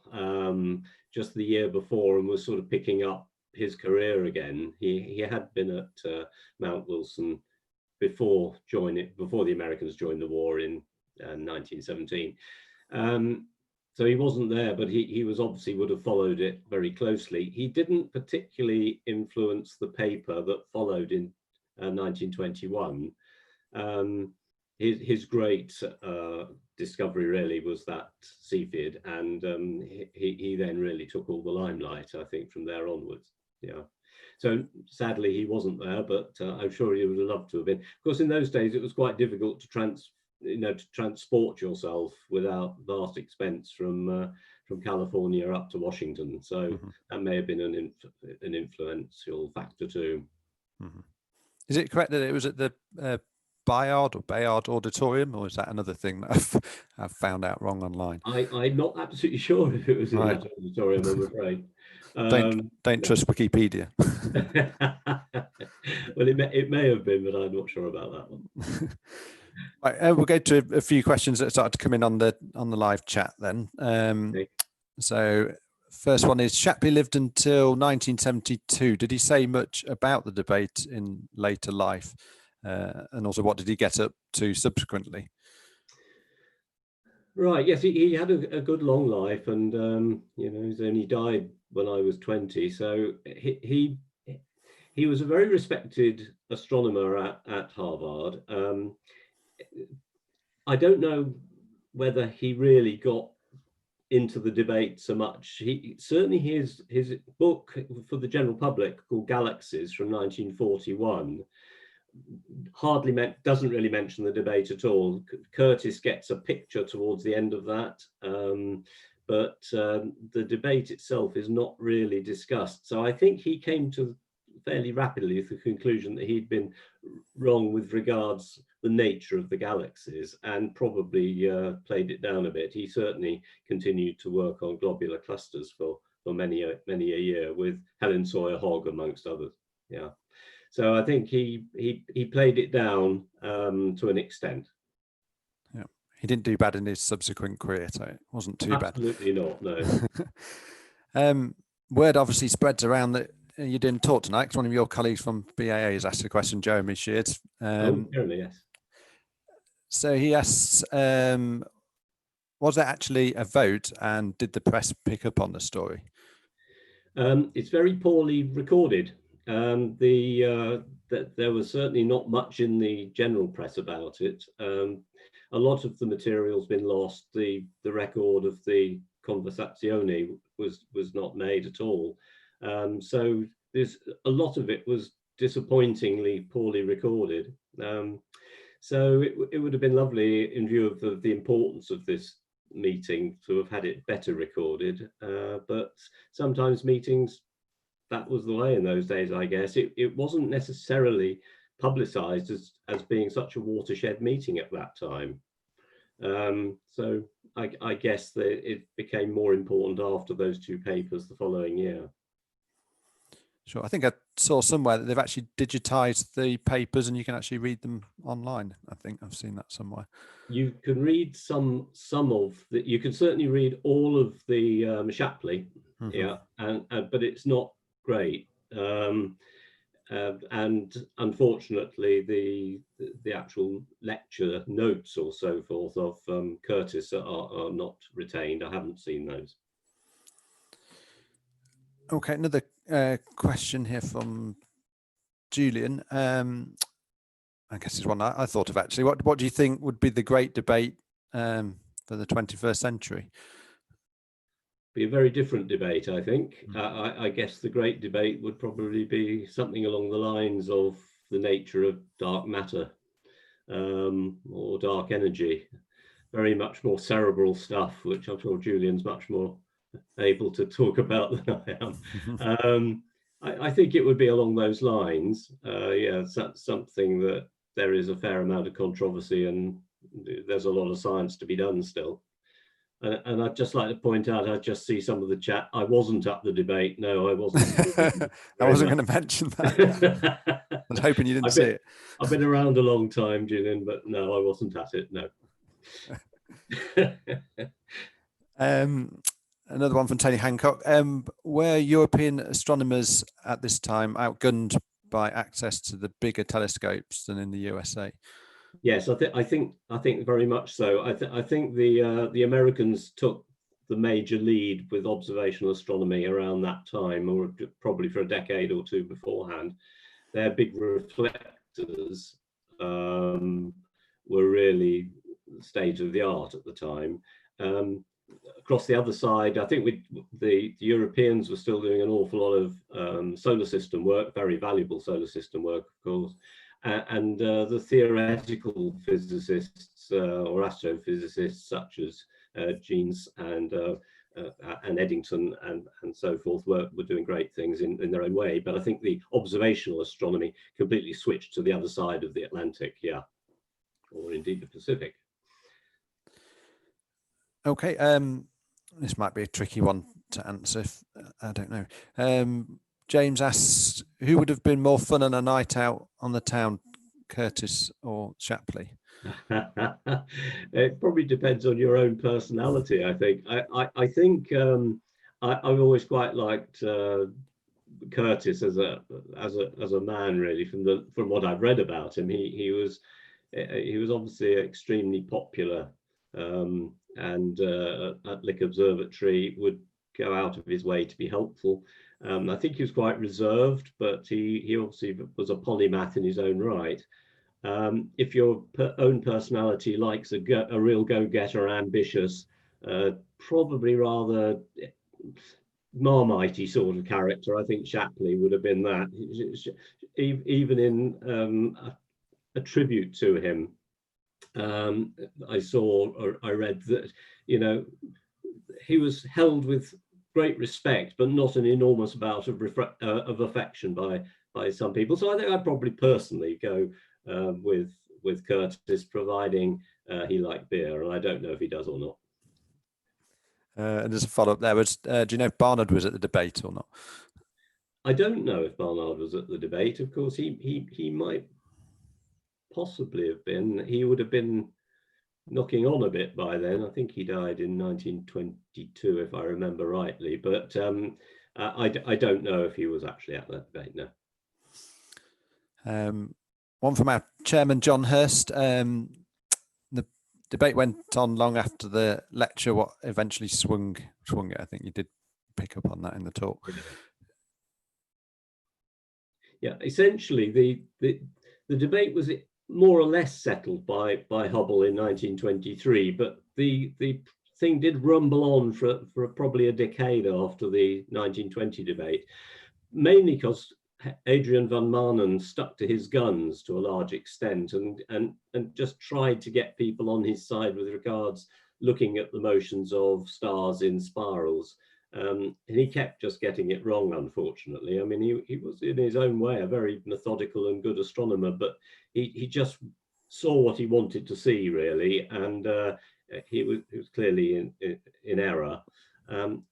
just the year before and was sort of picking up his career again. He had been at Mount Wilson before the Americans joined the war in 1917. So he wasn't there, but he was obviously would have followed it very closely. He didn't particularly influence the paper that followed in 1921. His great discovery really was that Cepheid, and he then really took all the limelight, I think, from there onwards. Yeah. So sadly, he wasn't there, but I'm sure he would have loved to have been. Of course, in those days, it was quite difficult to transport yourself without vast expense from California up to Washington. So that may have been an influential factor too. Is it correct that it was at the Bayard or Bayard Auditorium, or is that another thing that I've found out wrong online? I'm not absolutely sure if it was in Right. that auditorium, I'm afraid. Don't trust Wikipedia. Well, it may have been, but I'm not sure about that one. Right, we'll go to a few questions that started to come in on the live chat then. Okay. So first one is, Shapley lived until 1972. Did he say much about the debate in later life? And also, what did he get up to subsequently? Right. Yes, he had a good long life, and he's only died when I was 20. So he was a very respected astronomer at Harvard. I don't know whether he really got into the debate so much. He certainly, his book for the general public called Galaxies from 1941 doesn't really mention the debate at all. Curtis gets a picture towards the end of that, but the debate itself is not really discussed. So I think he came to fairly rapidly the conclusion that he'd been wrong with regards the nature of the galaxies, and probably played it down a bit. He certainly continued to work on globular clusters for many a year with Helen Sawyer Hogg amongst others. Yeah. So I think he played it down to an extent. Yeah, he didn't do bad in his subsequent career, so it wasn't too bad. Absolutely not, no. Word obviously spreads around that you didn't talk tonight because one of your colleagues from BAA has asked a question, Jeremy Sheards. Apparently, yes. So he asks, was there actually a vote, and did the press pick up on the story? It's very poorly recorded. There was certainly not much in the general press about it. A lot of the material's been lost. The record of the conversazione was not made at all. So there's a lot of it was disappointingly poorly recorded. So it would have been lovely, in view of the importance of this meeting, to have had it better recorded. But sometimes meetings, that was the way in those days, I guess. It wasn't necessarily publicized as being such a watershed meeting at that time. So I guess that it became more important after those two papers the following year. Sure. I think I saw somewhere that they've actually digitized the papers and you can actually read them online. I think I've seen that somewhere. You can read some of the, you can certainly read all of the Shapley, yeah, but it's not great. And unfortunately, the actual lecture notes or so forth of Curtis are not retained. I haven't seen those. Okay, another question here from Julian. I guess it's one I thought of actually. What do you think would be the great debate for the 21st century? Be a very different debate, I think. I guess the great debate would probably be something along the lines of the nature of dark matter or dark energy. Very much more cerebral stuff, which I'm sure Julian's much more able to talk about than I am. I think it would be along those lines. Yeah, that's something that there is a fair amount of controversy and there's a lot of science to be done still. And I'd just like to point out, I just see some of the chat. I wasn't at the debate. No, I wasn't. I wasn't going to mention that. I was hoping you didn't see it. I've been around a long time, Julian, but no, I wasn't at it. No. Another one from Tony Hancock. Were European astronomers at this time outgunned by access to the bigger telescopes than in the USA? Yes, I think very much so. I think the Americans took the major lead with observational astronomy around that time, or probably for a decade or two beforehand. Their big reflectors were really state of the art at the time. Across the other side, I think the Europeans were still doing an awful lot of solar system work, very valuable solar system work, of course. And the theoretical physicists or astrophysicists such as Jeans and Eddington and so forth were doing great things in their own way. But I think the observational astronomy completely switched to the other side of the Atlantic. Yeah. or indeed the Pacific. Okay, this might be a tricky one to answer. I don't know. James asks, who would have been more fun on a night out on the town, Curtis or Shapley? It probably depends on your own personality, I think. I think I've always quite liked Curtis as a man, really. From what I've read about him, he was obviously extremely popular, and at Lick Observatory would go out of his way to be helpful. I think he was quite reserved, but he obviously was a polymath in his own right. If your own personality likes a real go-getter, ambitious, probably rather Marmitey sort of character, I think Shapley would have been that. Even in a tribute to him, I read that, he was held with great respect, but not an enormous amount of affection by some people. So I think I'd probably personally go with Curtis, providing he liked beer, and I don't know if he does or not. And there's a follow-up there. Do you know if Barnard was at the debate or not? I don't know if Barnard was at the debate. Of course, he might possibly have been. He would have been knocking on a bit by then. I think he died in 1922, if I remember rightly. But I don't know if he was actually at that debate, no. One from our chairman, John Hurst. The debate went on long after the lecture. What eventually swung it? I think you did pick up on that in the talk. Yeah, essentially the debate was more or less settled by Hubble in 1923, but the thing did rumble on for probably a decade after the 1920 debate, mainly because Adrian van Maanen stuck to his guns to a large extent and just tried to get people on his side with regards looking at the motions of stars in spirals. And he kept just getting it wrong, unfortunately. I mean, he was in his own way a very methodical and good astronomer, but he just saw what he wanted to see, really, and he was clearly in error.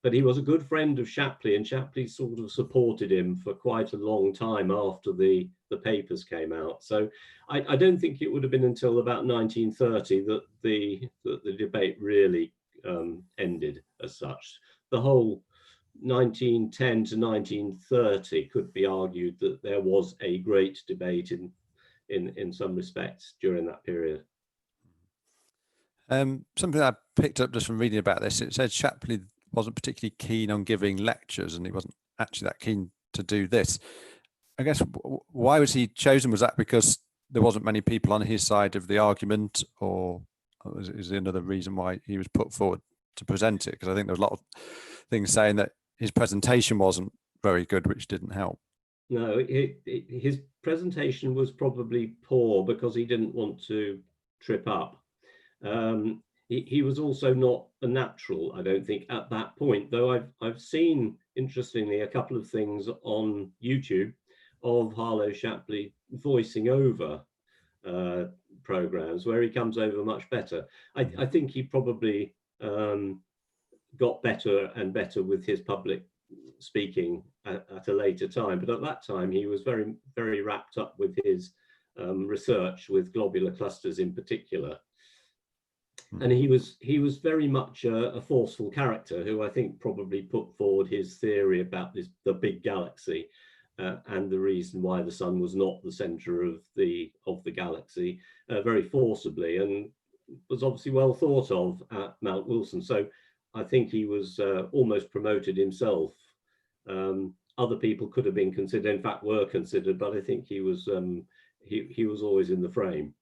But he was a good friend of Shapley, and Shapley sort of supported him for quite a long time after the papers came out. So I don't think it would have been until about 1930 that the debate really ended as such. The whole 1910 to 1930 could be argued that there was a great debate in some respects during that period. Something I picked up just from reading about this, it said Shapley wasn't particularly keen on giving lectures, and he wasn't actually that keen to do this. I guess, why was he chosen? Was that because there wasn't many people on his side of the argument, or is there another reason why he was put forward to present it? Because I think there was a lot of things saying that his presentation wasn't very good, which didn't help. No, his presentation was probably poor because he didn't want to trip up. He was also not a natural, I don't think, at that point, though I've seen, interestingly, a couple of things on YouTube of Harlow Shapley voicing over programs where he comes over much better. I think he probably got better and better with his public speaking at a later time, but at that time he was very, very wrapped up with his research with globular clusters in particular. And he was very much a forceful character who I think probably put forward his theory about the big galaxy and the reason why the sun was not the center of the galaxy very forcibly, and was obviously well thought of at Mount Wilson. So I think he was almost promoted himself. Other people could have been considered, in fact were considered, but I think he was always in the frame.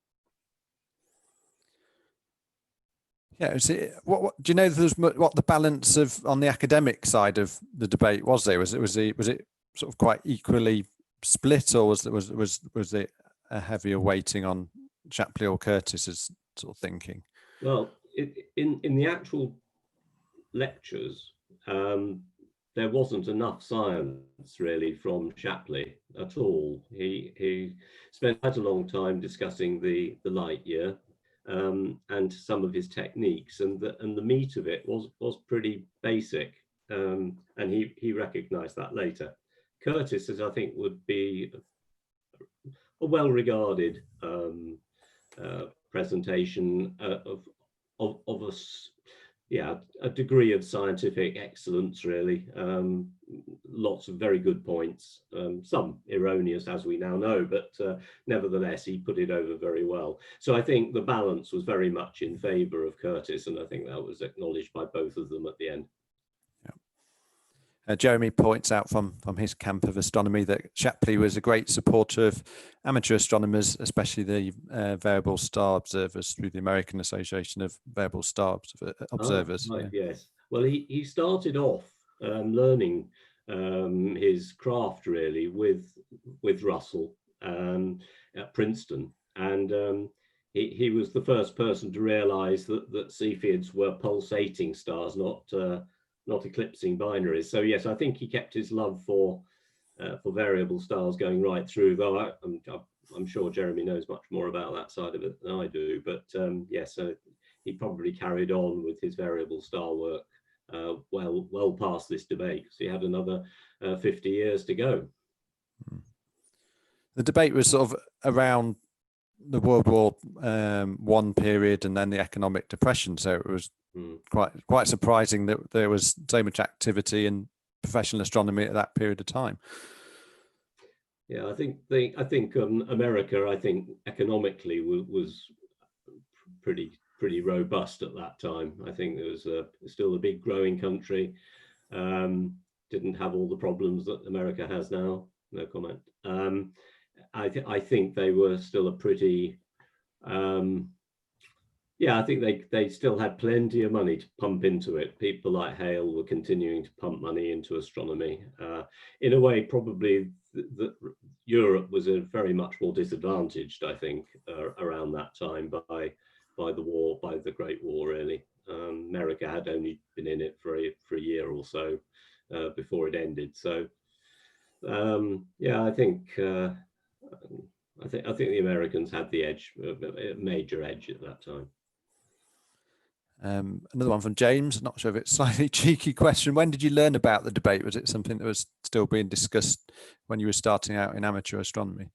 Yeah, what do you know? What the balance of on the academic side of the debate was there? Was it sort of quite equally split, or was it a heavier weighting on Shapley or Curtis's sort of thinking? Well, in the actual lectures, there wasn't enough science really from Shapley at all. spent quite a long time discussing the light year and some of his techniques, and the meat of it was pretty basic, and he recognised that later. Curtis, as I think, would be a well-regarded presentation of a degree of scientific excellence, really. Lots of very good points, some erroneous, as we now know, but nevertheless, he put it over very well. So I think the balance was very much in favour of Curtis, and I think that was acknowledged by both of them at the end. Jeremy points out from his camp of astronomy that Shapley was a great supporter of amateur astronomers, especially the variable star observers through the American Association of Variable Star Observers. Right, yes. Well, he started off learning his craft really with Russell at Princeton, and he was the first person to realise that Cepheids were pulsating stars, not eclipsing binaries. So yes, I think he kept his love for variable stars going right through, though I'm sure Jeremy knows much more about that side of it than I do. But yes, he probably carried on with his variable star work well past this debate, because he had another 50 years to go. The debate was sort of around the World War I period and then the economic depression, so it was quite surprising that there was so much activity in professional astronomy at that period of time. Yeah, I think America, I think economically was pretty robust at that time. I think it was still a big growing country. Didn't have all the problems that America has now. No comment. I think they were still a pretty I think they still had plenty of money to pump into it. People like Hale were continuing to pump money into astronomy. In a way, probably Europe was very much more disadvantaged, I think, around that time by the war, by the Great War, really. America had only been in it for a year or so before it ended. So, I think the Americans had the edge, a major edge at that time. Another one from James, not sure if it's a slightly cheeky question. When did you learn about the debate? Was it something that was still being discussed when you were starting out in amateur astronomy?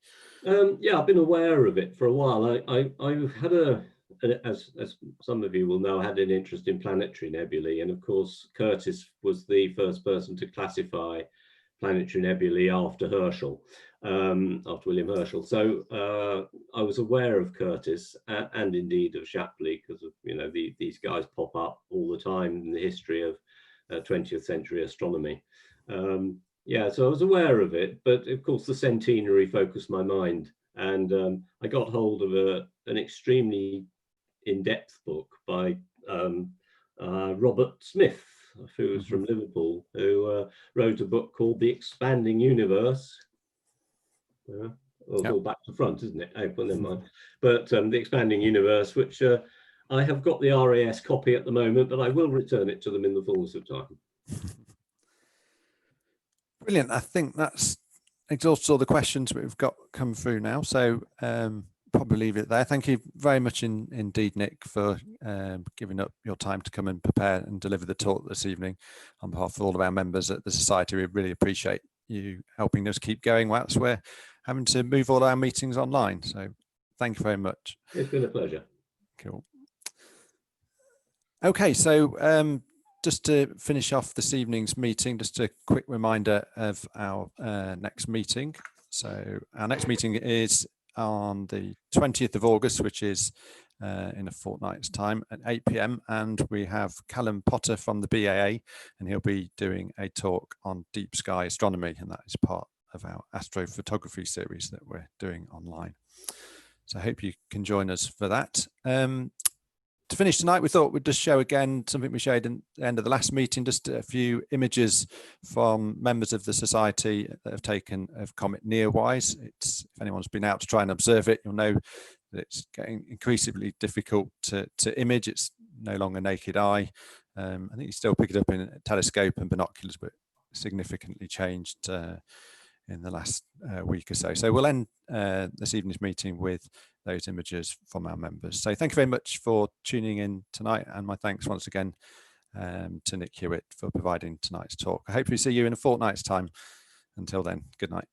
I've been aware of it for a while. I've had as some of you will know, had an interest in planetary nebulae, and of course Curtis was the first person to classify planetary nebulae after Herschel, after William Herschel. So I was aware of Curtis and indeed of Shapley, because of, these guys pop up all the time in the history of 20th century astronomy. So I was aware of it, but of course the centenary focused my mind, and I got hold of an extremely in-depth book by Robert Smith, who was from Liverpool, who wrote a book called The Expanding Universe. It's all back to front, isn't it? Oh, well, never mind. But The Expanding Universe, which I have got the RAS copy at the moment, but I will return it to them in the fullness of time. Brilliant. I think that's exhausted all the questions we've got come through now. So probably leave it there. Thank you very much indeed, Nick, for giving up your time to come and prepare and deliver the talk this evening. On behalf of all of our members at the Society, we really appreciate you helping us keep going whilst we're having to move all our meetings online. So thank you very much. It's been a pleasure. Cool. Okay, so just to finish off this evening's meeting, just a quick reminder of our next meeting. So our next meeting is on the 20th of August, which is in a fortnight's time at 8 p.m. And we have Callum Potter from the BAA, and he'll be doing a talk on deep sky astronomy, and that is part of our astrophotography series that we're doing online. So I hope you can join us for that. To finish tonight, we thought we'd just show again something we showed at the end of the last meeting, just a few images from members of the Society that have taken of Comet Neowise. If anyone's been out to try and observe it, you'll know that it's getting increasingly difficult to image. It's no longer naked eye. I think you still pick it up in a telescope and binoculars, but significantly changed in the last week or so. So we'll end this evening's meeting with those images from our members. So thank you very much for tuning in tonight, and my thanks once again to Nick Hewitt for providing tonight's talk. I hope we see you in a fortnight's time. Until then, good night.